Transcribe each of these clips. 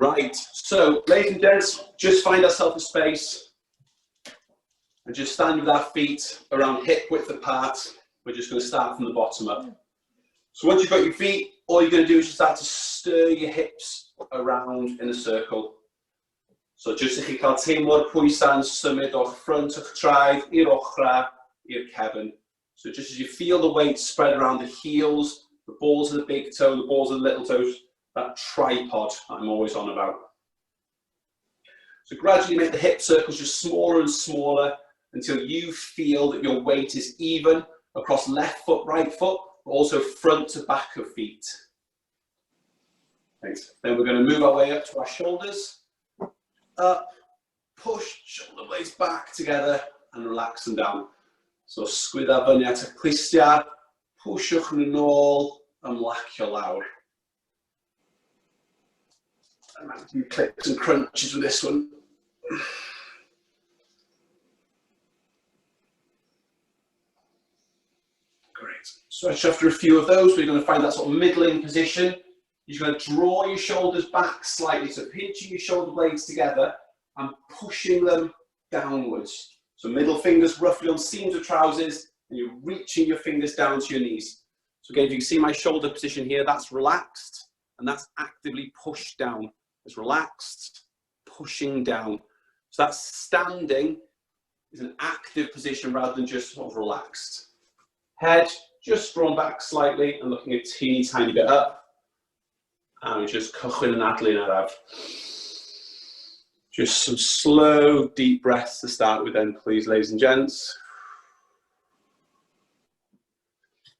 Right, so ladies and gents, just find ourselves a space and just stand with our feet around hip width apart. We're just going to start from the bottom up. So once you've got your feet, all you're going to do is just start to stir your hips around in a circle. So just i chi cael teimlo'r pwysa'n symud o'r front o'ch traed i'r ochra i'r cefn. So just as you feel the weight spread around the heels, the balls of the big toe, the balls of the little toes, that tripod I'm always on about. So gradually make the hip circles just smaller and smaller until you feel that your weight is even across left foot, right foot, but also front to back of feet. Right. Then we're going to move our way up to our shoulders. Up, push shoulder blades back together and relax them down. So sgwydda fyny at y clustiau, pwsiwch nhw nôl, ymlacio lawr. I might do clicks and crunches with this one. Great. So after a few of those, we're going to find that sort of middling position. You're going to draw your shoulders back slightly, so pinching your shoulder blades together and pushing them downwards. So middle fingers roughly on seams of trousers, and you're reaching your fingers down to your knees. So again, if you can see my shoulder position here, that's relaxed, and that's actively pushed down. It's relaxed, pushing down. So that standing is an active position rather than just sort of relaxed. Head just drawn back slightly and looking a teeny tiny bit up. And we just cychwyn yn adlu'n araf. Just some slow, deep breaths to start with then, please, ladies and gents.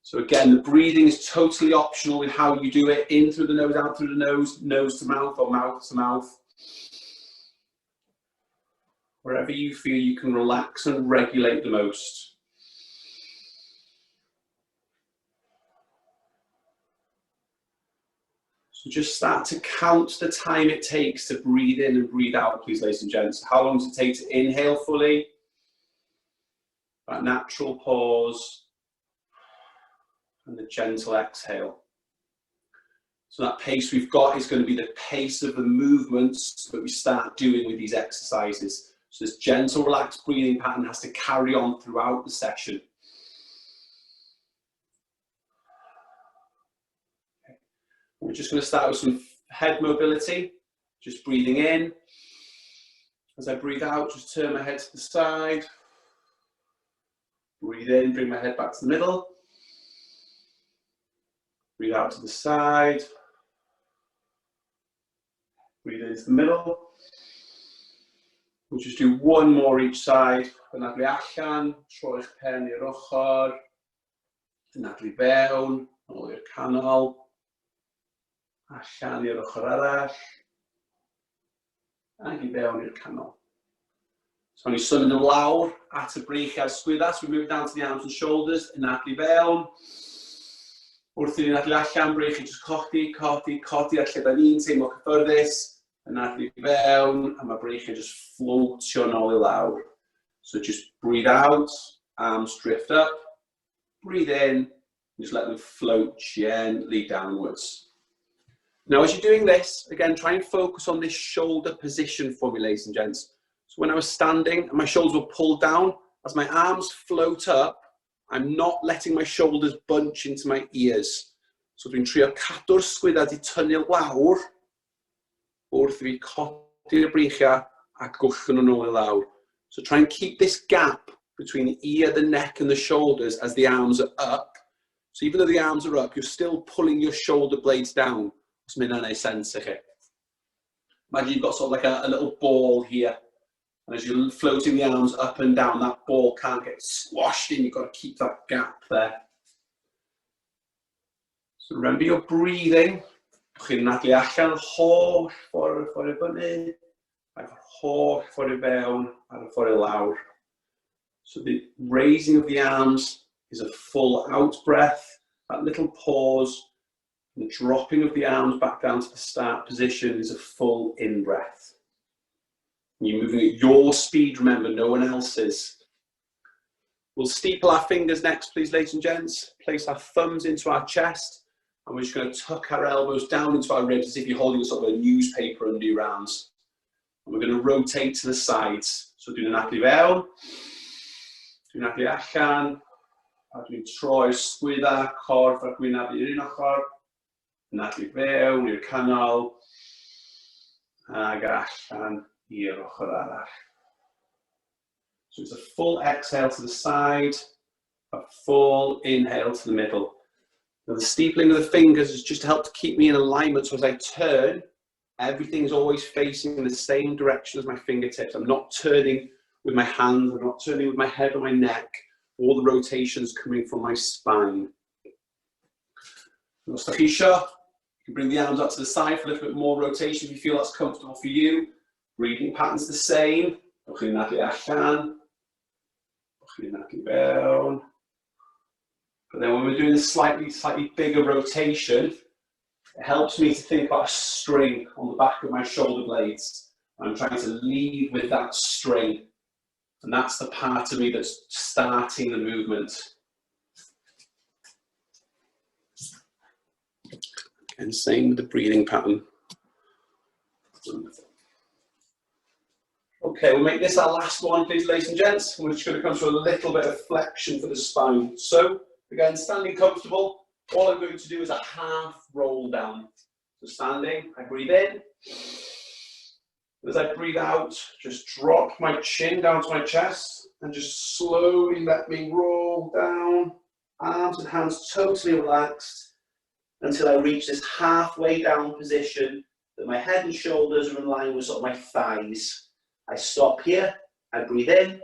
So again, the breathing is totally optional with how you do it. In through the nose, out through the nose, nose to mouth or mouth to mouth. Wherever you feel you can relax and regulate the most. So just start to count the time it takes to breathe in and breathe out, please, ladies and gents. How long does it take to inhale fully? That natural pause. And the gentle exhale. So that pace we've got is going to be the pace of the movements that we start doing with these exercises. So this gentle, relaxed breathing pattern has to carry on throughout the session. We're just going to start with some head mobility, just breathing in. As I breathe out, just turn my head to the side. Breathe in, bring my head back to the middle. Breathe out to the side. Breathe into the middle. We'll just do one more each side. Anadlu allan, troi'ch pen i'r ochr. Anadlu fewn, ôl i'r canol. Allan i'r ochr arall. Ag I fewn i'r canol. So when you symud yn lawr at y breichiau'r sgwydda, so we move down to the arms and shoulders. Anadlu fewn. Wrth i ni anadlu allan, breichi just codi, codi, codi ar lle da ni'n teimlo cyffyrddus. Anadlu fewn, a mae breichi just floatio nôl I lawr. So just breathe out, arms drift up. Breathe in, just let them float gently downwards. Now, as you're doing this, again, try and focus on this shoulder position for me, ladies and gents. So when I was standing, and my shoulders were pulled down, as my arms float up, I'm not letting my shoulders bunch into my ears. So dwi'n trio cadw'r sgwydda di tynnu lawr, wrth I fi codi'r breichiau a gwchyn nhw nôl I lawr. So try and keep this gap between the ear, the neck and the shoulders as the arms are up. So even though the arms are up, you're still pulling your shoulder blades down. Os mae hynna'n neud sense I chi. Imagine you've got sort of like a little ball here. And as you're floating the arms up and down, that ball can't get squashed in. You've got to keep that gap there. So remember your breathing. Chi'n nadlu allan holl ffordd I fyny. Ac holl ffordd I fewn ar y ffordd I lawr. So the raising of the arms is a full out breath. That little pause. And the dropping of the arms back down to the start position is a full in breath. You're moving at your speed, remember, no one else's. We'll steeple our fingers next, please, ladies and gents. Place our thumbs into our chest. And we're just going to tuck our elbows down into our ribs as if you're holding sort of a newspaper under your arms. And we're going to rotate to the sides. So dwi'n anadlu fewn, dwi'n anadlu allan, a dwi'n troi sgwydda, corff a gwyneb i'r un ochr, anadlu fewn i'r canol, ag allan i'r ochr arall. So it's a full exhale to the side, a full inhale to the middle. Now the steepling of the fingers is just to help to keep me in alignment, so as I turn, everything's always facing in the same direction as my fingertips. I'm not turning with my hands, I'm not turning with my head or my neck. All the rotations coming from my spine. Os ydych chi eisiau, you can bring the arms up to the side for a little bit more rotation if you feel that's comfortable for you. Breathing patterns the same. Ewch chi'n anadlu allan. Ewch chi'n anadlu fewn. But then when we're doing this slightly bigger rotation, it helps me to think about a string on the back of my shoulder blades. I'm trying to lead with that string. And that's the part of me that's starting the movement. And same with the breathing pattern. Okay, we'll make this our last one, please, ladies and gents. We're just going to come to a little bit of flexion for the spine. So, again, standing comfortable, all I'm going to do is a half roll down. So standing, I breathe in. As I breathe out, just drop my chin down to my chest and just slowly let me roll down, arms and hands totally relaxed until I reach this halfway down position that my head and shoulders are in line with sort of my thighs. I stop here, I breathe in,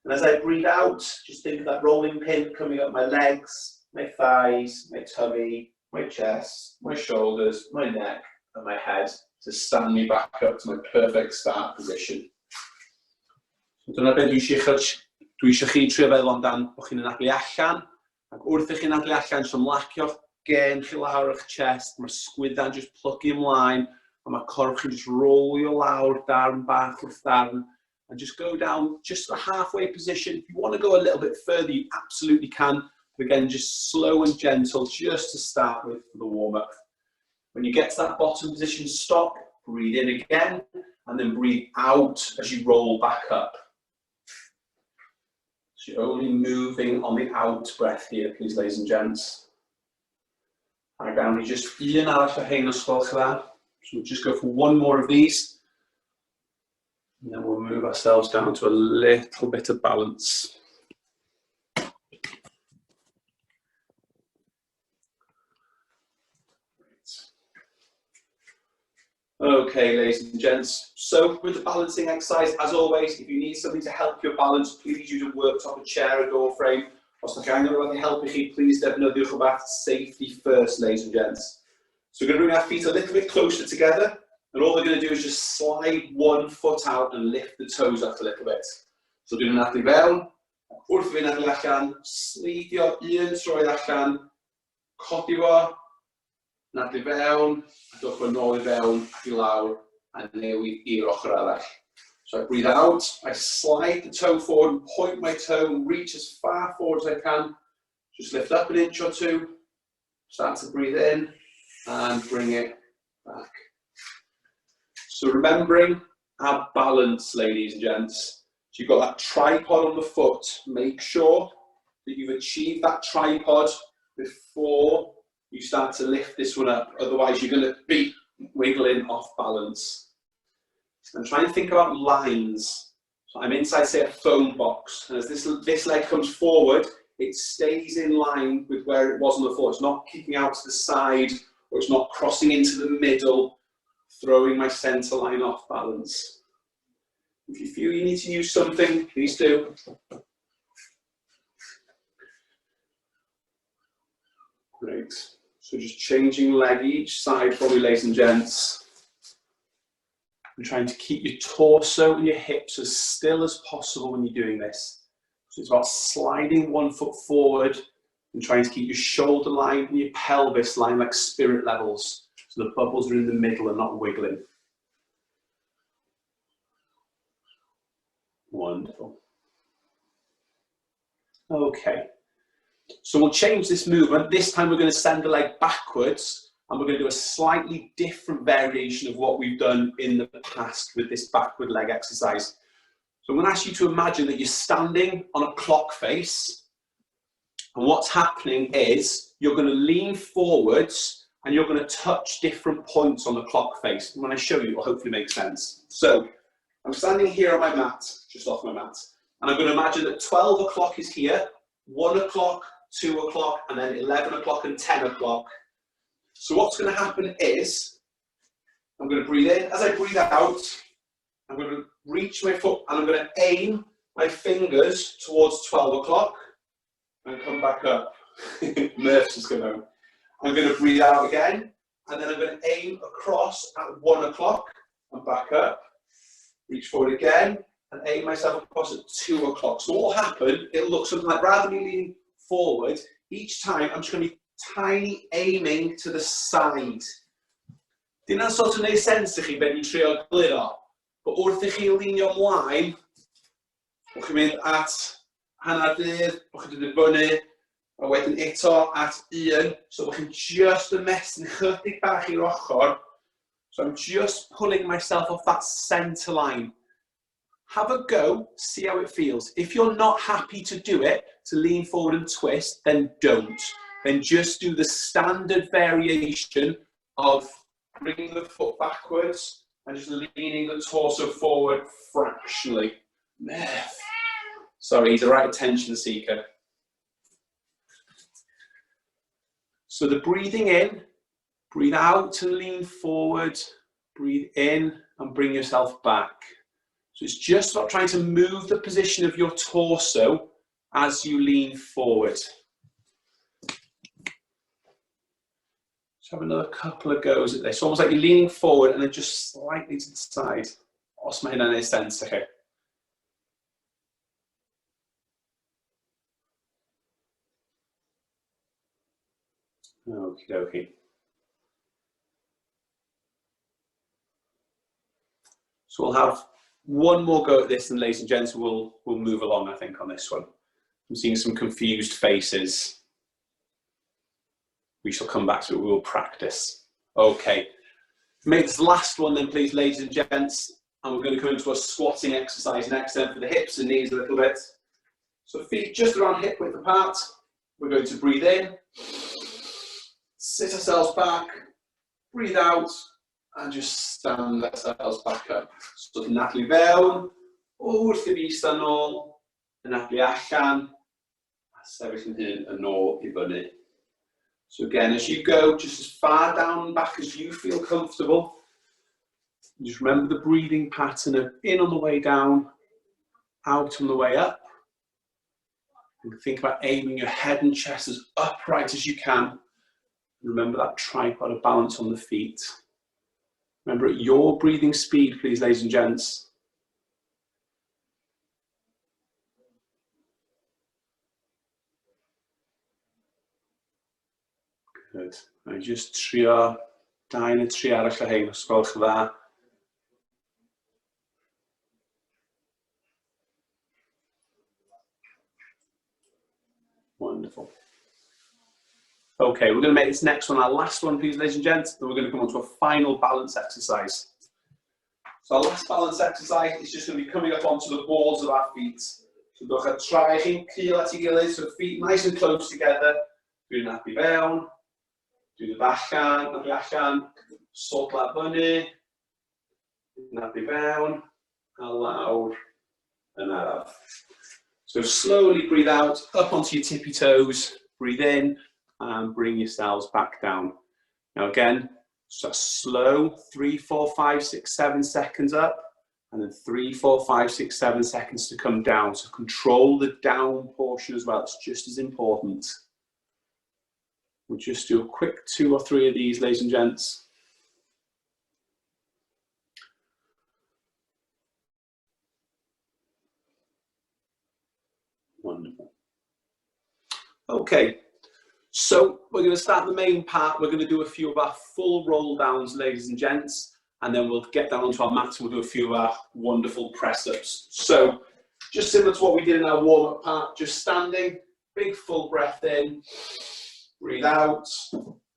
and as I breathe out, just think of that rolling pin coming up my legs, my thighs, my tummy, my chest, my shoulders, my neck, and my head to stand me back up to my perfect start position. Dyna beth dwi eisiau chi trio feddwl amdan, bod chi'n anadlu allan, ac wrth i chi'n anadlu allan, jyst ymlacio'ch gen chi lawr o'ch chest, mae'r sgwydda'n just plygu ymlaen, a mae corff chi'n just rolio lawr, darn bach wrth darn, and just go down just a halfway position. If you want to go a little bit further, you absolutely can. But again, just slow and gentle, just to start with for the warm-up. When you get to that bottom position, stop, breathe in again, and then breathe out as you roll back up. So you're only moving on the out breath here, please, ladies and gents. And again, we just un arall o hein os gwelwch dda. So we'll just go for one more of these. And then we'll move ourselves down to a little bit of balance. Okay, ladies and gents, so with the balancing exercise, as always, if you need something to help your balance, please use a worktop, a chair, a door frame. Os ydych chi angen rhywbeth i helpu chi, please defnyddiwch rhywbeth safety first, ladies and gents. So we're going to bring our feet a little bit closer together, and all we're going to do is just slide one foot out and lift the toes up a little bit. So dwi'n anadlu fewn, wrth fi'n anadlu allan, sleidio un troi allan, codi fo, anadlu fewn, a dwch fo nôl I fewn ac I lawr, a newid i'r ochr arall. So I breathe out, I slide the toe forward and point my toe and reach as far forward as I can. Just lift up an inch or two, start to breathe in, and bring it back. So remembering our balance, ladies and gents. So you've got that tripod on the foot. Make sure that you've achieved that tripod before you start to lift this one up. Otherwise, you're going to be wiggling off balance. And try and think about lines. So I'm inside, say, a phone box. And as this leg comes forward, it stays in line with where it was on the floor. It's not kicking out to the side, or it's not crossing into the middle, throwing my center line off balance. If you feel you need to use something, please do. Great. So just changing leg each side for me, ladies and gents. And trying to keep your torso and your hips as still as possible when you're doing this. So it's about sliding one foot forward and trying to keep your shoulder line and your pelvis line like spirit levels. So the bubbles are in the middle and not wiggling. Wonderful. Okay. So we'll change this movement. This time we're going to send the leg backwards, and we're going to do a slightly different variation of what we've done in the past with this backward leg exercise. So I'm going to ask you to imagine that you're standing on a clock face, and what's happening is you're going to lean forwards and you're going to touch different points on the clock face. And when I show you, it will hopefully make sense. So I'm standing here on my mat, just off my mat, and I'm going to imagine that 12 o'clock is here, 1 o'clock, 2 o'clock, and then 11 o'clock and 10 o'clock. So what's going to happen is I'm going to breathe in. As I breathe out, I'm going to reach my foot and I'm going to aim my fingers towards 12 o'clock and come back up. Nerves just come out. I'm going to breathe out again, and then I'm going to aim across at 1 o'clock and back up. Reach forward again and aim myself across at 2 o'clock. So what will happen, it'll look something like, rather than leaning forward, each time I'm just going to be tiny aiming to the side. Dyna'n sort of neud sens I chi be ni'n trio gliro, but wrth I chi linio ymlaen, bod chi'n mynd at hanner dydd, bod chi'n dod i fyny, a wedyn eto at 1, so bod chi'n just ymestyn chydig bach i'r ochr. So I'm just pulling myself off that centre line. Have a go, see how it feels. If you're not happy to do it, to lean forward and twist, then don't. Then just do the standard variation of bringing the foot backwards and just leaning the torso forward fractionally. Sorry, he's a right attention seeker. So the breathing in, breathe out and lean forward, breathe in and bring yourself back. So it's just about trying to move the position of your torso as you lean forward. Let's have another couple of goes at this. Almost like you're leaning forward and then just slightly to the side. Os mae hynna'n neud sense I chi? Okie dokie. So we'll have one more go at this, and ladies and gents, we'll move along, I think, on this one. I'm seeing some confused faces. We shall come back to it, we will practice. Okay, make this last one then, please, ladies and gents, and we're going to come into a squatting exercise next, then for the hips and knees a little bit. So feet just around hip width apart. We're going to breathe in, sit ourselves back, breathe out, and just stand ourselves back up. So natlu fewn, wrth I fi ista nôl, natlu allan, a sefyll yn hyn yn ôl I fyny. So again, as you go, just as far down and back as you feel comfortable. Just remember the breathing pattern of in on the way down, out on the way up. And think about aiming your head and chest as upright as you can. Remember that tripod of balance on the feet. Remember at your breathing speed, please, ladies and gents. Good. I just trio, dau neu tri arall o hein, os gwelwch yn dda. Wonderful. Okay, we're going to make this next one our last one, please, ladies and gents. Then we're going to come on to a final balance exercise. So our last balance exercise is just going to be coming up onto the balls of our feet. So dwch a trai chi'n cil at I gilydd, so feet nice and close together. Dwi'n natlu fewn. Dwi'n natlu allan. Sort la fyny. Natlu fewn. A lawr. And araf. So slowly breathe out, up onto your tippy toes. Breathe in. And bring yourselves back down. Now again, just slow, 3, 4, 5, 6, 7 seconds up, and then 3, 4, 5, 6, 7 seconds to come down. So control the down portion as well, it's just as important. We'll just do a quick 2 or 3 of these, ladies and gents. Wonderful. Okay. So we're going to start the main part. We're going to do a few of our full roll downs, ladies and gents, and then we'll get down onto our mats and we'll do a few of our wonderful press ups. So just similar to what we did in our warm up part, just standing, big full breath in, breathe out,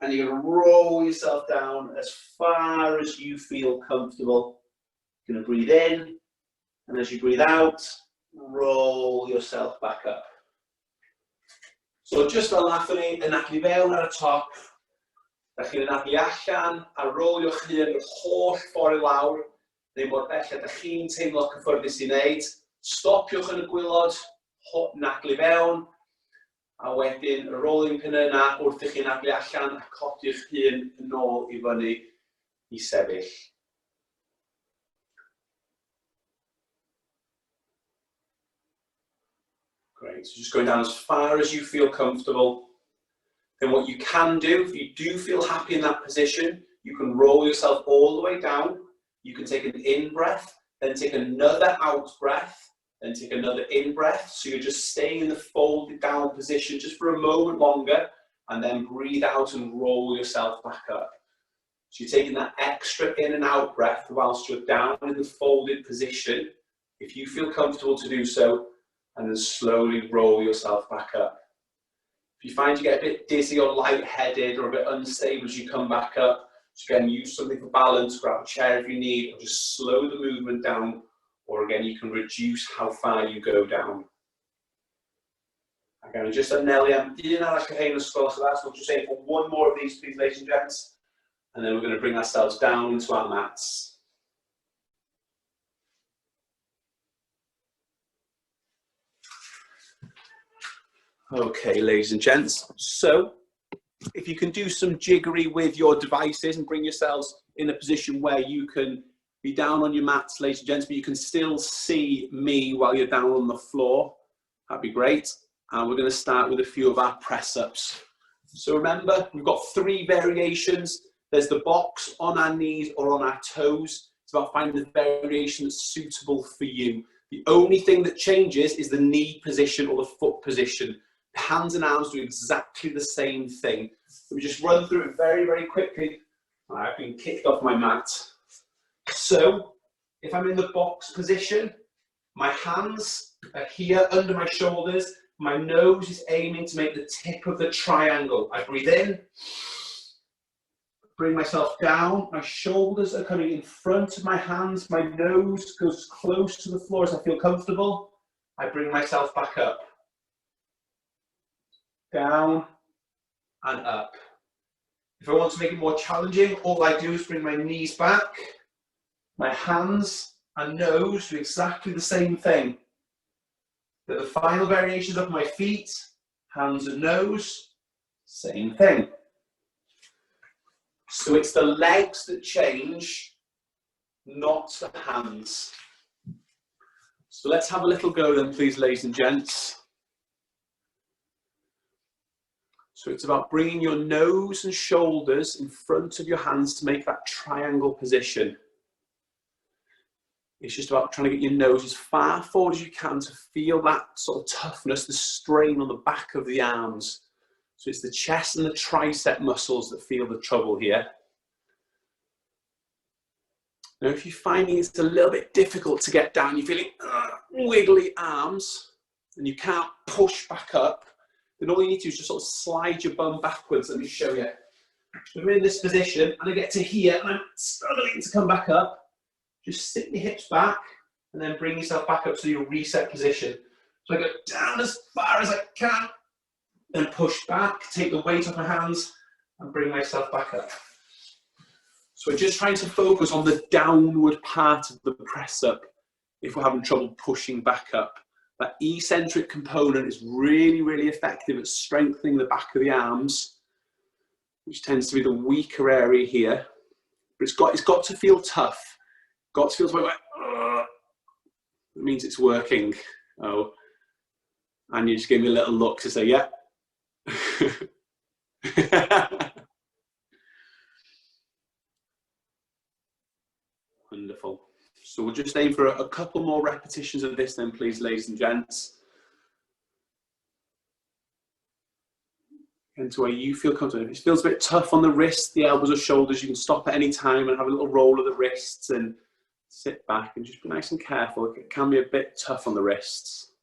and you're going to roll yourself down as far as you feel comfortable. You're going to breathe in, and as you breathe out, roll yourself back up. So just fel nathon ni, yn adlu fewn ar y top, da chi'n adlu allan a roliwch hun yr holl ffordd i lawr, neu mor belled da chi'n teimlo cyffyrddus i wneud. Stopiwch yn y gwylod, nadlu fewn, a wedyn y rolling pin yna wrth i chi'n adlu allan a codi'ch hun yn ôl i fyny i sefyll. Great, so just going down as far as you feel comfortable. Then what you can do, if you do feel happy in that position, you can roll yourself all the way down. You can take an in breath, then take another out breath, then take another in breath. So you're just staying in the folded down position just for a moment longer, and then breathe out and roll yourself back up. So you're taking that extra in and out breath whilst you're down in the folded position, if you feel comfortable to do so, and then slowly roll yourself back up. If you find you get a bit dizzy or lightheaded or a bit unstable as you come back up, just again, use something for balance, grab a chair if you need, or just slow the movement down, or again, you can reduce how far you go down. Again, just a Nelly, I'm doing that like a heinous skull, so that's what you're saying for one more of these, please, ladies and gents, and then we're going to bring ourselves down into our mats. Okay, ladies and gents, so if you can do some jiggery with your devices and bring yourselves in a position where you can be down on your mats, ladies and gents, but you can still see me while you're down on the floor, that'd be great. And we're going to start with a few of our press-ups. So remember, we've got 3 variations. There's the box on our knees or on our toes. It's about finding the variation that's suitable for you. The only thing that changes is the knee position or the foot position. Hands and arms do exactly the same thing. Let me just run through it very, very quickly. I've been kicked off my mat. So, if I'm in the box position, my hands are here under my shoulders. My nose is aiming to make the tip of the triangle. I breathe in, bring myself down. My shoulders are coming in front of my hands. My nose goes as close to the floor as I feel comfortable. I bring myself back up. Down and up. If I want to make it more challenging, all I do is bring my knees back. My hands and nose do exactly the same thing. But the final variations of my feet, hands and nose, same thing. So it's the legs that change, not the hands. So let's have a little go then, please, ladies and gents. So it's about bringing your nose and shoulders in front of your hands to make that triangle position. It's just about trying to get your nose as far forward as you can to feel that sort of toughness, the strain on the back of the arms. So it's the chest and the tricep muscles that feel the trouble here. Now, if you're finding it's a little bit difficult to get down, you're feeling wiggly arms, and you can't push back up, then all you need to do is just sort of slide your bum backwards. Let me show you. I'm in this position, and I get to here, and I'm struggling to come back up. Just sit your hips back, and then bring yourself back up to your reset position. So I go down as far as I can, then push back, take the weight off my hands, and bring myself back up. So we're just trying to focus on the downward part of the press up if we're having trouble pushing back up. That eccentric component is really, really effective at strengthening the back of the arms, which tends to be the weaker area here. But it's got to feel tough. Got to feel to like, it means it's working. Oh, and you just give me a little look to say, yeah. Wonderful. So we'll just aim for a couple more repetitions of this then, please, ladies and gents. And to where you feel comfortable. If it feels a bit tough on the wrists, the elbows or shoulders, you can stop at any time and have a little roll of the wrists and sit back and just be nice and careful. It can be a bit tough on the wrists.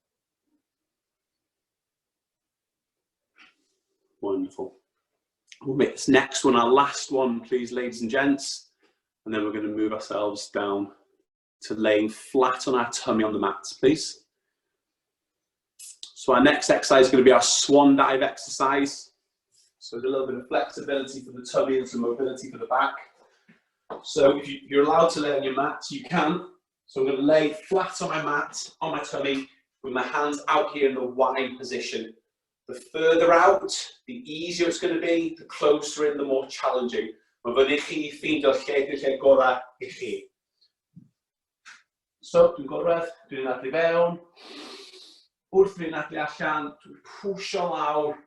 Wonderful. We'll make this next one our last one, please, ladies and gents. And then we're going to move ourselves down to laying flat on our tummy on the mats, please. So our next exercise is going to be our swan dive exercise. So there's a little bit of flexibility for the tummy and some mobility for the back. So if you're allowed to lay on your mat, you can. So I'm going to lay flat on my mat, on my tummy, with my hands out here in the Y position. The further out, the easier it's going to be, the closer in, the more challenging. Mae fyny chi ffeindio'r lle gorau I chi. So, dwi'n gorwedd, dwi'n adlu fewn. Wrth fi'n adlu allan, dwi'n pwysio lawr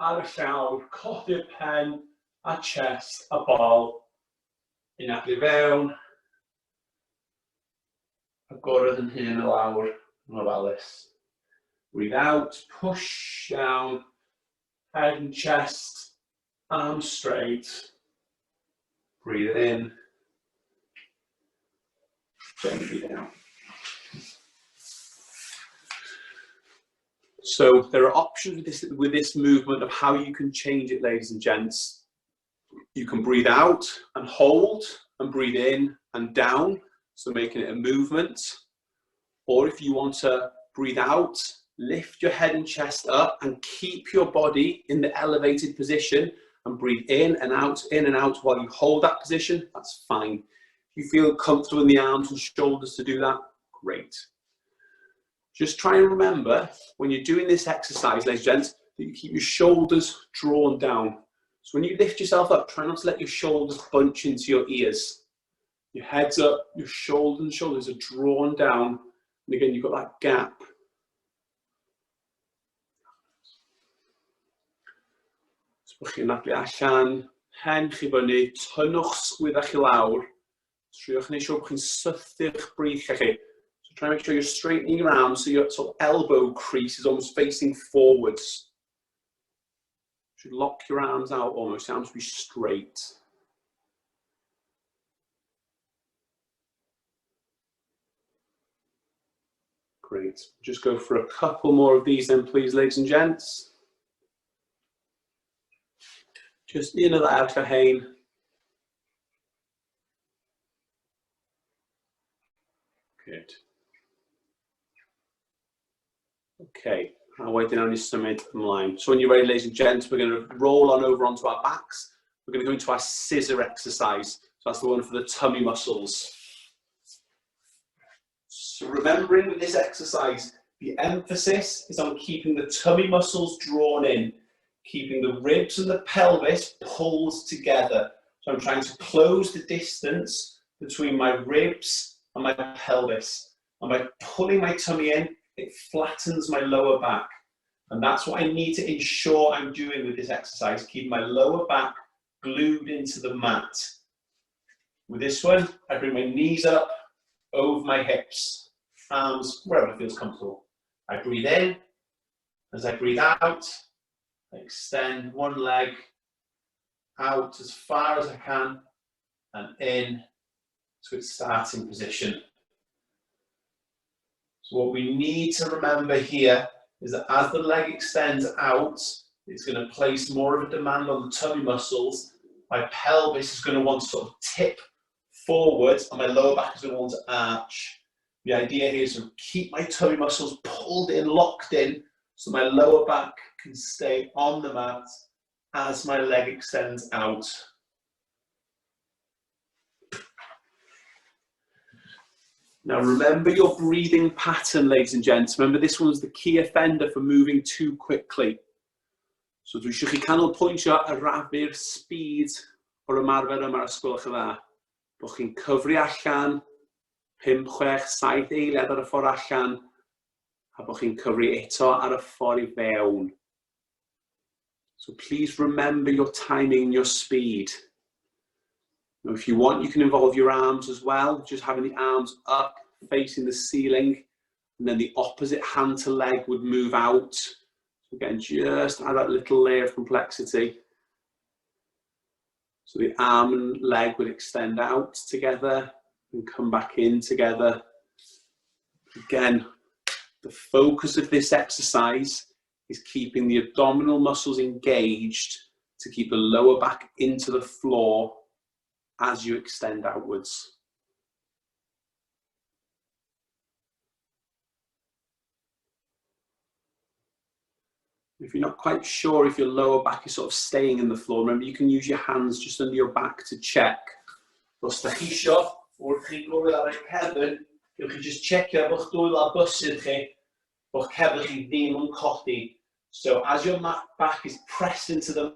ar y llawr, codi'r pen, a chest, a bol. Un adlu fewn. Agorad yn hyn y lawr, yn ofalus. Breathe out, push down, head and chest, arms straight. Breathe in, gently down. So there are options with this movement of how you can change it, ladies and gents. You can breathe out and hold, and breathe in and down, so making it a movement. Or if you want to breathe out, lift your head and chest up and keep your body in the elevated position and breathe in and out while you hold that position. That's fine. If you feel comfortable in the arms and shoulders to do that, great. Just try and remember when you're doing this exercise, ladies and gents, that you keep your shoulders drawn down. So when you lift yourself up, try not to let your shoulders bunch into your ears. Your head's up, your shoulders are drawn down. And again, you've got that gap. Bych chi'n adlu allan, pen chi fyny, tynnwch sgwyddau chi lawr. Triwch wneud siŵr bod chi'n sythu'ch breichiau chi. So try and make sure you're straightening your arms so your sort of elbow crease is almost facing forwards. You should lock your arms out almost, the arms be straight. Great. Just go for a couple more of these then, please, ladies and gents. Just in and out for hein. Good. Okay, a wedyn awn ni symud ymlaen. So when you're ready, ladies and gents, we're going to roll on over onto our backs. We're going to go into our scissor exercise. So that's the one for the tummy muscles. So remembering with this exercise, the emphasis is on keeping the tummy muscles drawn in, keeping the ribs and the pelvis pulled together. So I'm trying to close the distance between my ribs and my pelvis. And by pulling my tummy in, it flattens my lower back. And that's what I need to ensure I'm doing with this exercise, keeping my lower back glued into the mat. With this one, I bring my knees up over my hips, arms wherever it feels comfortable. I breathe in. As I breathe out, I extend one leg out as far as I can and in to its starting position. So what we need to remember here is that as the leg extends out, it's going to place more of a demand on the tummy muscles. My pelvis is going to want to sort of tip forward and my lower back is going to want to arch. The idea here is to keep my tummy muscles pulled in, locked in, so my lower back can stay on the mat as my leg extends out. Now remember your breathing pattern, ladies and gents. Remember this one's the key offender for moving too quickly. So dwi eisiau chi canolbwyntio ar rafu'r speed o'r ymarfer yma ar ysgolch y dda. Bo chi'n cyfri allan, 5, 6, 7 eiliad ar y ffordd allan, a bo chi'n cyfri eto ar y ffordd I fewn. So please remember your timing and your speed. Now, if you want, you can involve your arms as well, just having the arms up, facing the ceiling, and then the opposite hand to leg would move out. So again, just add that little layer of complexity. So the arm and leg would extend out together and come back in together. Again, the focus of this exercise is keeping the abdominal muscles engaged to keep the lower back into the floor as you extend outwards. If you're not quite sure if your lower back is sort of staying in the floor, remember you can use your hands just under your back to check. Os da chi isio, wrth chi glywed ar eich cefn, gewch chi just checio bo'ch dwylo a bysyd chi, bo'ch cefn chi ddim yn codi. So as your back is pressed into the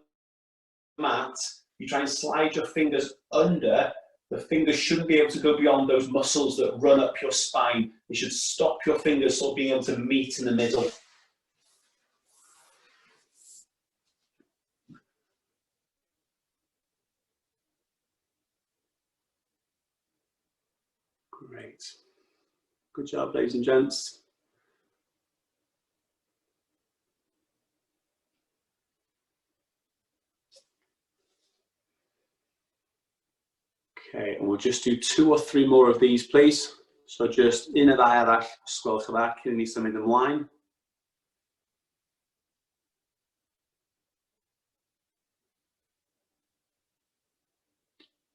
mat, you try and slide your fingers under. The fingers shouldn't be able to go beyond those muscles that run up your spine. They should stop your fingers sort of being able to meet in the middle. Great. Good job, ladies and gents. Okay, and we'll just do 2 or 3 more of these, please. So just un y ddau arall, sgwelwch y dda cyn I ni symud ymlaen.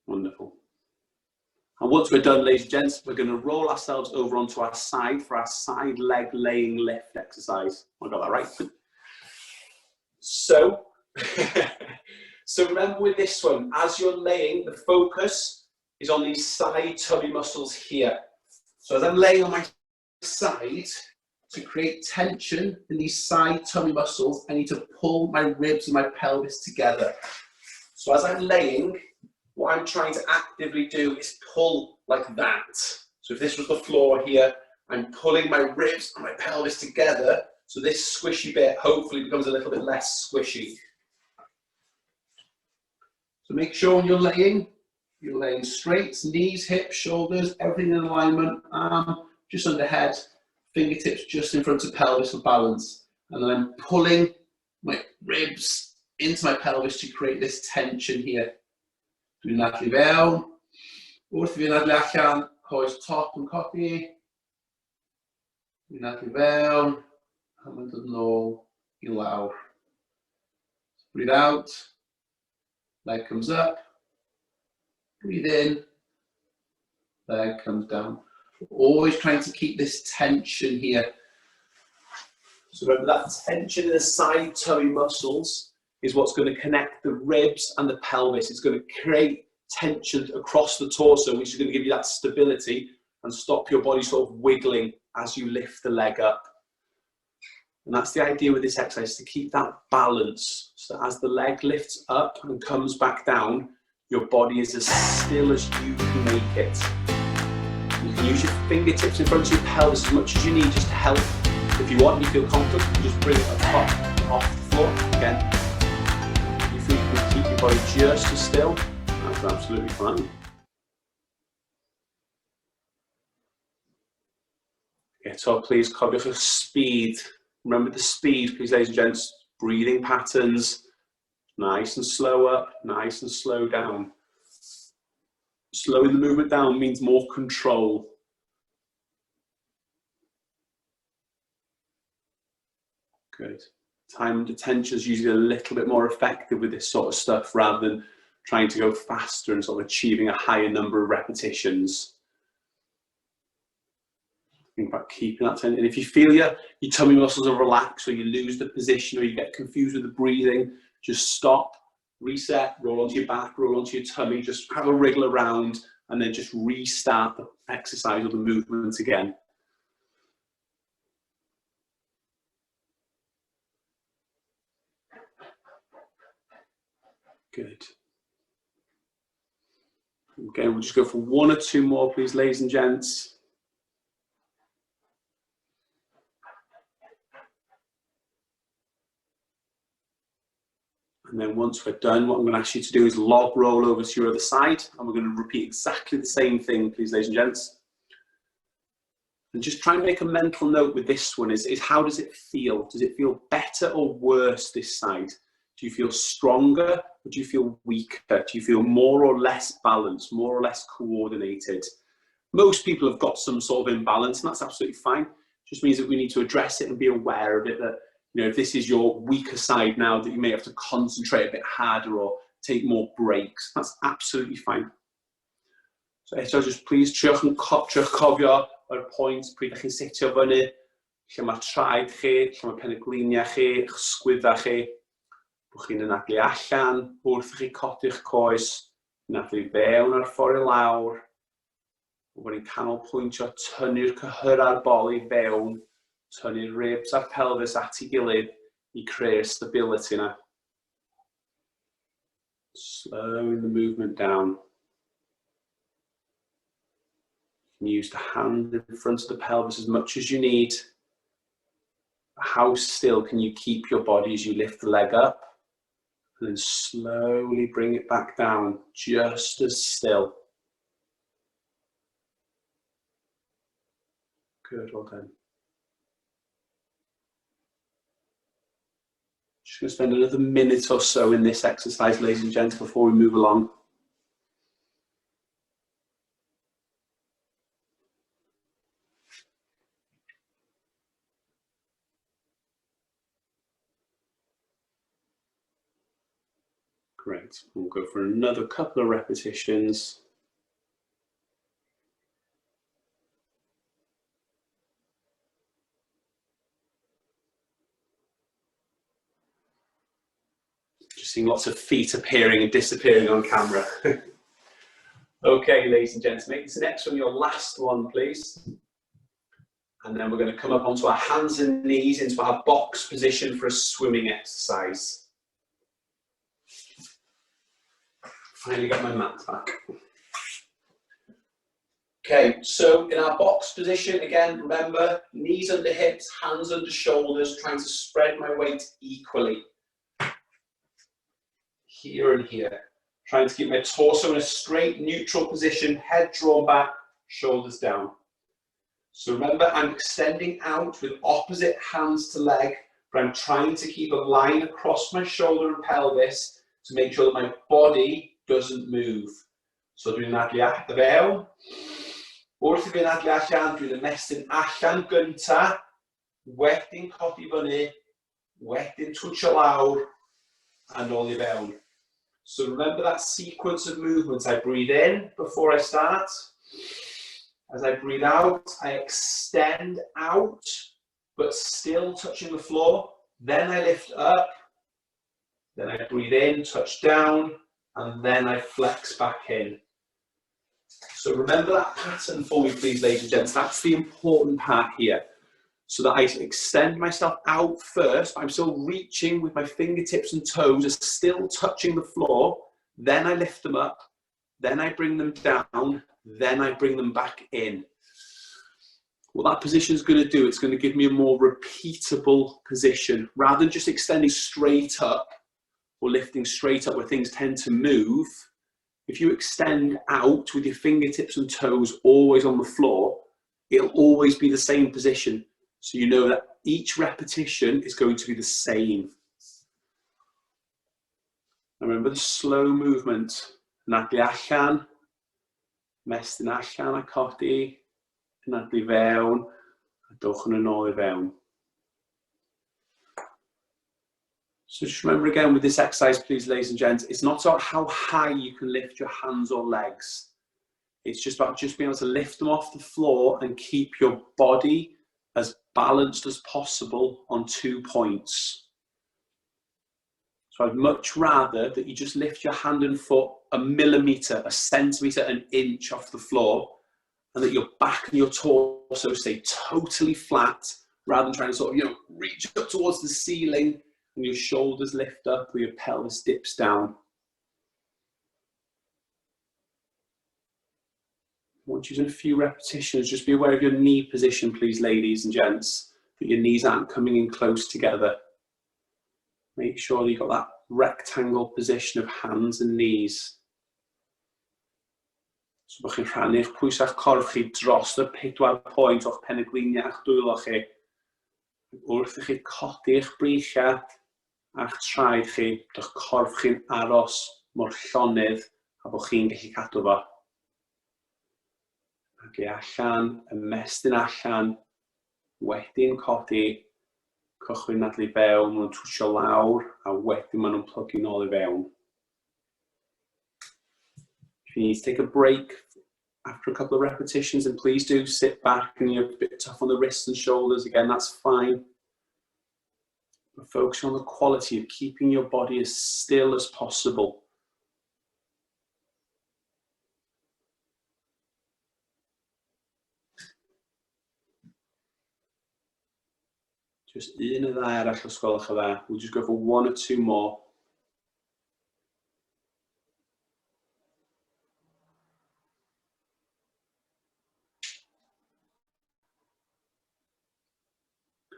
Wonderful. And once we're done, ladies and gents, we're going to roll ourselves over onto our side for our side leg laying lift exercise. I got that right. So, so remember with this one, as you're laying, the focus is on these side tummy muscles here. So as I'm laying on my side, to create tension in these side tummy muscles, I need to pull my ribs and my pelvis together. So as I'm laying, what I'm trying to actively do is pull like that. So if this was the floor here, I'm pulling my ribs and my pelvis together, so this squishy bit hopefully becomes a little bit less squishy. So make sure when you're laying straight, knees, hips, shoulders, everything in alignment, arm just under head, fingertips just in front of pelvis for balance. And then I'm pulling my ribs into my pelvis to create this tension here. Dwi'n nadlu fewn, wrth fi nadlu allan, coes top yn codi. Dwi'n nadlu fewn, a mae'n dod nôl I lawr. Breathe out, leg comes up. Breathe in, leg comes down. We're always trying to keep this tension here. So remember that tension in the side tummy muscles is what's going to connect the ribs and the pelvis. It's going to create tension across the torso, which is going to give you that stability and stop your body sort of wiggling as you lift the leg up. And that's the idea with this exercise, to keep that balance. So as the leg lifts up and comes back down, your body is as still as you can make it. You can use your fingertips in front of your pelvis as much as you need just to help. If you want, you feel confident, you just bring it up off the floor again. You can keep your body just as still, that's absolutely fine. Get up, please, cadwch y speed. Remember the speed, please, ladies and gents. Breathing patterns, nice and slow up, nice and slow down. Slowing the movement down means more control. Good. Time under tension is usually a little bit more effective with this sort of stuff rather than trying to go faster and sort of achieving a higher number of repetitions. Think about keeping that tension. And if you feel your tummy muscles are relaxed or you lose the position or you get confused with the breathing, just stop, reset, roll onto your back, roll onto your tummy, just have a wriggle around and then just restart the exercise or the movement again. Good. Okay, we'll just go for 1 or 2 more, please, ladies and gents. And then once we're done, what I'm going to ask you to do is log roll over to your other side, and we're going to repeat exactly the same thing, please, ladies and gents. And just try and make a mental note with this one is how does it feel? Does it feel better or worse this side? Do you feel stronger or do you feel weaker? Do you feel more or less balanced, more or less coordinated? Most people have got some sort of imbalance, and that's absolutely fine. It just means that we need to address it and be aware of it, that You know, if this is your weaker side now that you may have to concentrate a bit harder or take more breaks, that's absolutely fine. So eto, just please triwch cofio yr pwynt pryd ydych chi'n setio fyny, lle mae traed chi, lle mae pengliniau chi, eich sgwydda chi, bod chi'n anadlu allan, wrth i chi codi'ch coes, anadlu fewn ar ffordd i lawr, bod ni'n canolbwyntio tynnu'r cyhyra'r bol i fewn, tynnu'r ribs a'r pelvis at ei gilydd i creu'r stability yna. Slowing the movement down. You can use the hand in front of the pelvis as much as you need. How still can you keep your body as you lift the leg up? And then slowly bring it back down, just as still. Good, well done. Just going to spend another minute or so in this exercise, ladies and gents, before we move along. Great, we'll go for another couple of repetitions. Just seeing lots of feet appearing and disappearing on camera. Okay, ladies and gents, make this the next one your last one, please. And then we're going to come up onto our hands and knees into our box position for a swimming exercise. Finally got my mat back. Okay, so in our box position, again, remember, knees under hips, hands under shoulders, trying to spread my weight equally. Here and here. Trying to keep my torso in a straight, neutral position, head drawn back, shoulders down. So remember, I'm extending out with opposite hands to leg, but I'm trying to keep a line across my shoulder and pelvis to make sure that my body doesn't move. So dwi'n adlu fewn. Wrth i fi'n adlu allan, dwi'n ymestyn allan gynta, wedyn codi fyny, wedyn twtsio lawr, and ôl i fewn. So remember that sequence of movements. I breathe in before I start. As I breathe out, I extend out, but still touching the floor. Then I lift up. Then I breathe in, touch down, and then I flex back in. So remember that pattern for me, please, ladies and gents. That's the important part here. So that I extend myself out first, but I'm still reaching with my fingertips and toes, are still touching the floor. Then I lift them up. Then I bring them down. Then I bring them back in. What that position is going to do, it's going to give me a more repeatable position. Rather than just extending straight up or lifting straight up where things tend to move, if you extend out with your fingertips and toes always on the floor, it'll always be the same position. So you know that each repetition is going to be the same. Remember the slow movement. Anadlu allan, mestyn allan a codi, anadlu fewn, a dowch yn ôl I fewn. So just remember again with this exercise, please, ladies and gents, it's not about how high you can lift your hands or legs. It's just about just being able to lift them off the floor and keep your body as balanced as possible on 2 points. So I'd much rather that you just lift your hand and foot a millimetre, a centimetre, an inch off the floor, and that your back and your torso stay totally flat, rather than trying to sort of, reach up towards the ceiling and your shoulders lift up or your pelvis dips down. Once you've done a few repetitions, just be aware of your knee position, please, ladies and gents, that your knees aren't coming in close together. Make sure that you've got that rectangle position of hands and knees. So bod chi'n rhannu'ch pwysau'ch corff chi dros y 4 pwynt o'ch pengliniau a'ch dwylo chi. Wrth I chi codi'ch breichiau a'ch traed chi, bydd'ch corff chi'n aros mor llonydd a bod chi'n gallu cadw fo. Adlu allan, ymestyn allan, wedyn codi, Cychwyn nadlu fewn, maen nhw'n twsio lawr, a wedyn maen nhw'n plygu nôl I fewn. If you need to take a break after a couple of repetitions, then please do sit back and you're a bit tough on the wrists and shoulders. Again, that's fine. But focus on the quality of keeping your body as still as possible. Just un y ddau arall os gwelwch y dda. We'll just go for 1 or 2 more.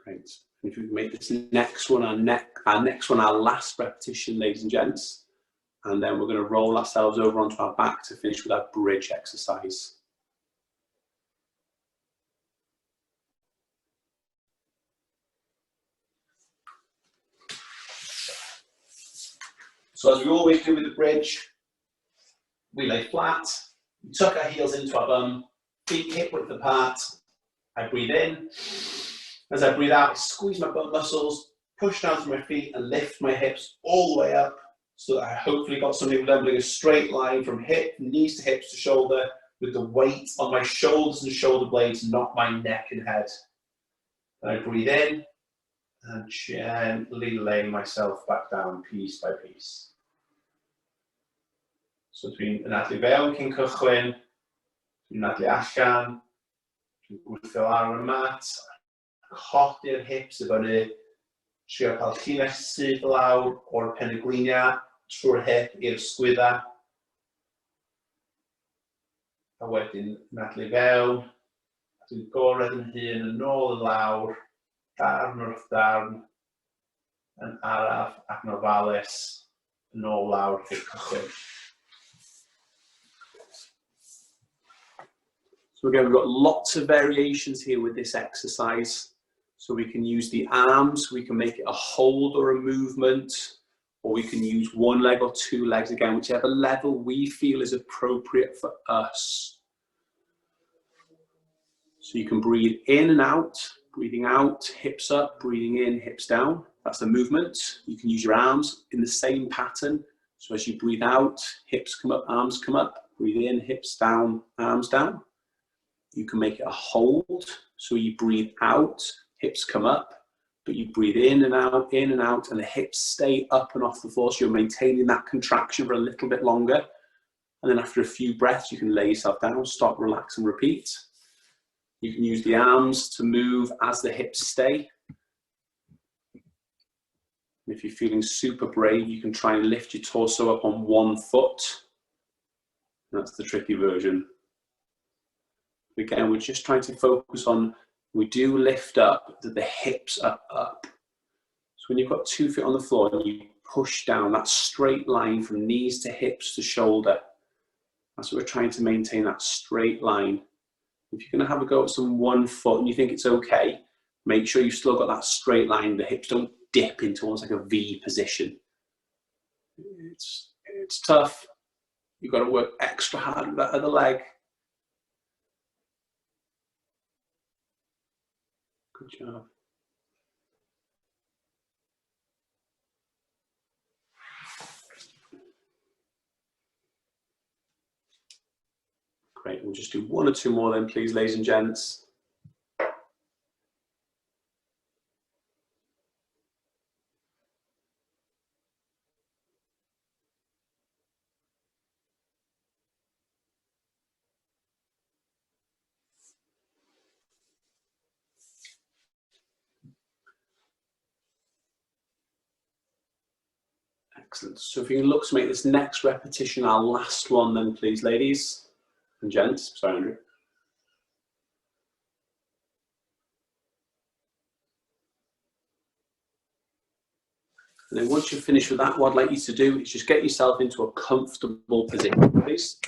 Great. And if we can make this next one our last repetition, ladies and gents, and then we're going to roll ourselves over onto our back to finish with our bridge exercise. So as we always do with the bridge, we lay flat, we tuck our heels into our bum, feet hip width apart. I breathe in. As I breathe out, I squeeze my bum muscles, push down to my feet and lift my hips all the way up so that I hopefully got something resembling a straight line from knees to hips to shoulder with the weight on my shoulders and shoulder blades, not my neck and head. Then I breathe in and gently lay myself back down piece by piece. So dwi'n nadlu fewn cyn cychwyn, dwi'n nadlu allan, dwi'n gwthio ar y mat, codi'r hips I fyny, trio cael llinell syth lawr o'r penyglunia trwy'r hip i'r sgwydda. A wedyn nadlu fewn, dwi'n gored yn hun yn ôl y lawr, darn wrth darn, yn araf ac yn ofalus, yn ôl lawr i'r cychwyn. So again, we've got lots of variations here with this exercise. So we can use the arms, we can make it a hold or a movement, or we can use 1 leg or 2 legs, again, whichever level we feel is appropriate for us. So you can breathe in and out, breathing out, hips up, breathing in, hips down. That's the movement. You can use your arms in the same pattern. So as you breathe out, hips come up, arms come up, breathe in, hips down, arms down. You can make it a hold, so you breathe out, hips come up, but you breathe in and out, and the hips stay up and off the floor, so you're maintaining that contraction for a little bit longer. And then after a few breaths, you can lay yourself down, stop, relax, and repeat. You can use the arms to move as the hips stay. If you're feeling super brave, you can try and lift your torso up on 1 foot. That's the tricky version. Again, we're just trying to focus on, we do lift up, that the hips are up. So when you've got 2 feet on the floor and you push down, that straight line from knees to hips to shoulder. That's what we're trying to maintain, that straight line. If you're going to have a go at some 1 foot and you think it's okay, make sure you've still got that straight line. The hips don't dip into almost like a V position. It's tough. You've got to work extra hard with that other leg. Good job. Great, we'll just do 1 or 2 more then, please, ladies and gents. Excellent. So if you can look to make this next repetition our last one then, please, ladies and gents. Sorry, Andrew. And then once you're finished with that, what I'd like you to do is just get yourself into a comfortable position, please.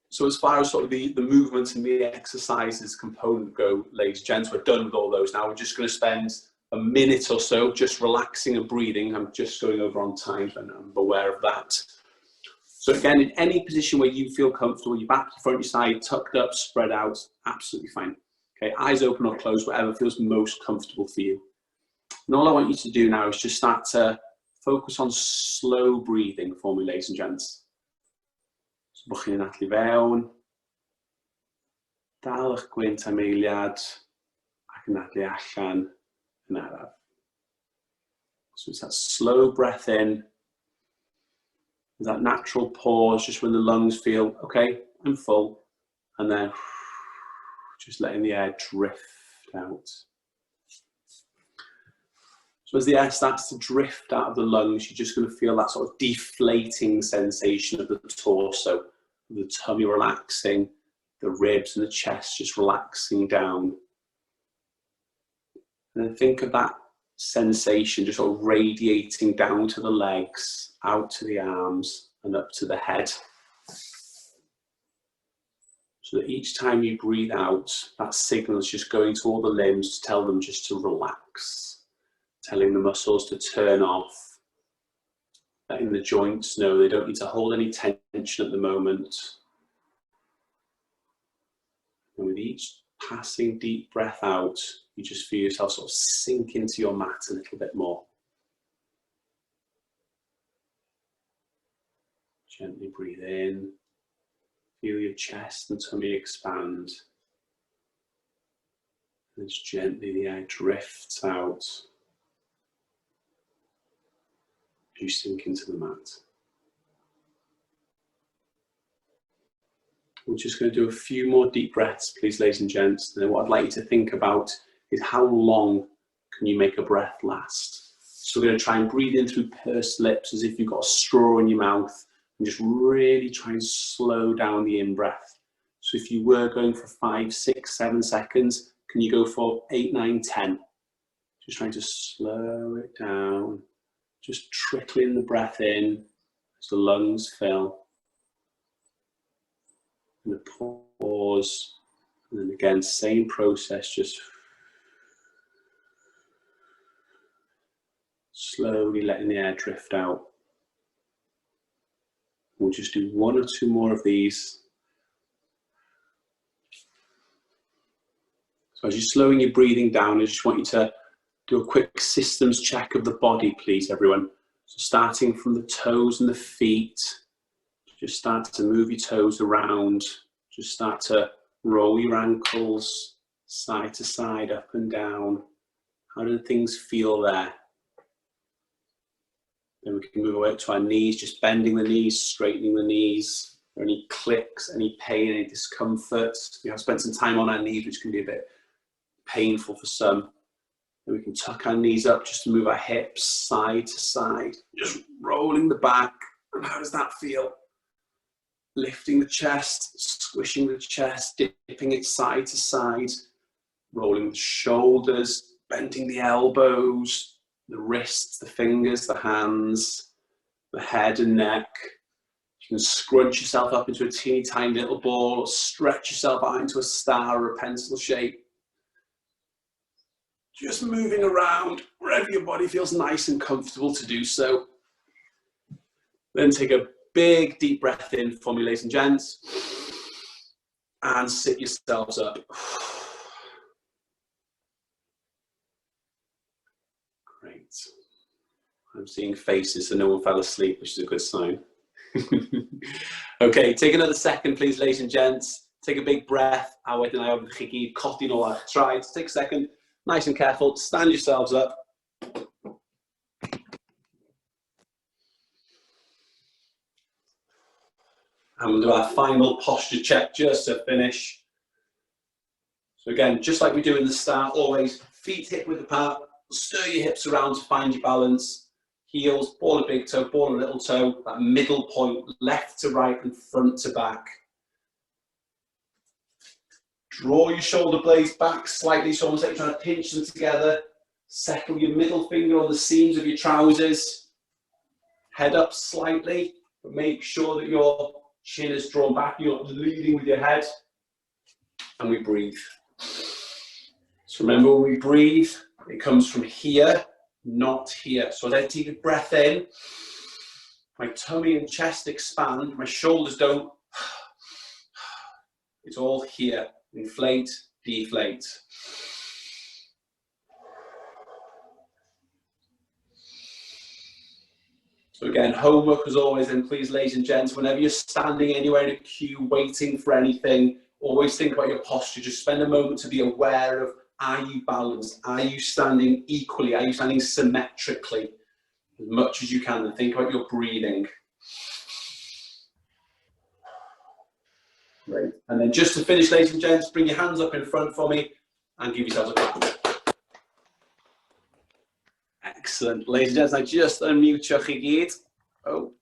So as far as sort of the movements and the exercises component go, ladies and gents, we're done with all those now. We're just going to spend a minute or so just relaxing and breathing. I'm just going over on time and I'm aware of that. So again, in any position where you feel comfortable, your back to front, your side, tucked up, spread out, absolutely fine. Okay, eyes open or closed, whatever feels most comfortable for you. And all I want you to do now is just start to focus on slow breathing for me, ladies and gents. So bwchyn yn atlu fewn, dal eich gwynt am eiliad, ac yn atlu allan yn araf. So it's that slow breath in, that natural pause, just when the lungs feel, okay, I'm full, and then just letting the air drift out. So as the air starts to drift out of the lungs, you're just going to feel that sort of deflating sensation of the torso, the tummy relaxing, the ribs and the chest just relaxing down. And then think of that sensation just sort of radiating down to the legs, out to the arms, and up to the head. So that each time you breathe out, that signal is just going to all the limbs to tell them just to relax, telling the muscles to turn off, letting the joints know they don't need to hold any tension at the moment. And with each passing deep breath out, you just feel yourself sort of sink into your mat a little bit more. Gently breathe in, feel your chest and tummy expand. And just gently the air drifts out as you sink into the mat. We're just going to do a few more deep breaths, please, ladies and gents. And then what I'd like you to think about is how long can you make a breath last? So we're going to try and breathe in through pursed lips as if you've got a straw in your mouth, and just really try and slow down the in-breath. So if you were going for 5, 6, 7 seconds, can you go for 8, 9, 10? Just trying to slow it down, just trickling the breath in as the lungs fill. And a pause, and then again, same process, just slowly letting the air drift out. We'll just do 1 or 2 more of these. So as you're slowing your breathing down, I just want you to do a quick systems check of the body, please, everyone. So starting from the toes and the feet, just start to move your toes around. Just start to roll your ankles side to side, up and down. How do things feel there? Then we can move away to our knees, just bending the knees, straightening the knees. Are there any clicks, any pain, any discomfort? We have spent some time on our knees, which can be a bit painful for some. Then we can tuck our knees up just to move our hips side to side, just rolling the back. And how does that feel? Lifting the chest, squishing the chest, dipping it side to side, rolling the shoulders, bending the elbows, the wrists, the fingers, the hands, the head and neck. You can scrunch yourself up into a teeny tiny little ball, or stretch yourself out into a star or a pencil shape. Just moving around wherever your body feels nice and comfortable to do so. Then take a big deep breath in for me, ladies and gents, and sit yourselves up. Great. I'm seeing faces, so no one fell asleep, which is a good sign. Okay, take another second, please, ladies and gents. Take a big breath. A wedyn I ofyn chi gyd codi nôl a'ch traed. Take a second, nice and careful, stand yourselves up. And we'll do our final posture check just to finish. So again, just like we do in the start, always feet hip width apart, stir your hips around to find your balance. Heels, ball a big toe, ball a little toe, that middle point, left to right and front to back. Draw your shoulder blades back slightly, so almost like you're trying to pinch them together. Settle your middle finger on the seams of your trousers. Head up slightly, but make sure that your chin is drawn back, you're leading with your head, and we breathe. So remember, when we breathe, it comes from here, not here. So as I take a breath in, My tummy and chest expand, my shoulders don't. It's all here. Inflate, deflate. So again, homework as always, and please, ladies and gents, whenever you're standing anywhere in a queue, waiting for anything, always think about your posture. Just spend a moment to be aware of, are you balanced? Are you standing equally? Are you standing symmetrically? As much as you can, and think about your breathing. Great. And then just to finish, ladies and gents, bring your hands up in front for me and give yourselves a clap. Excellent. Ladies and gents, I just unmute you. Oh,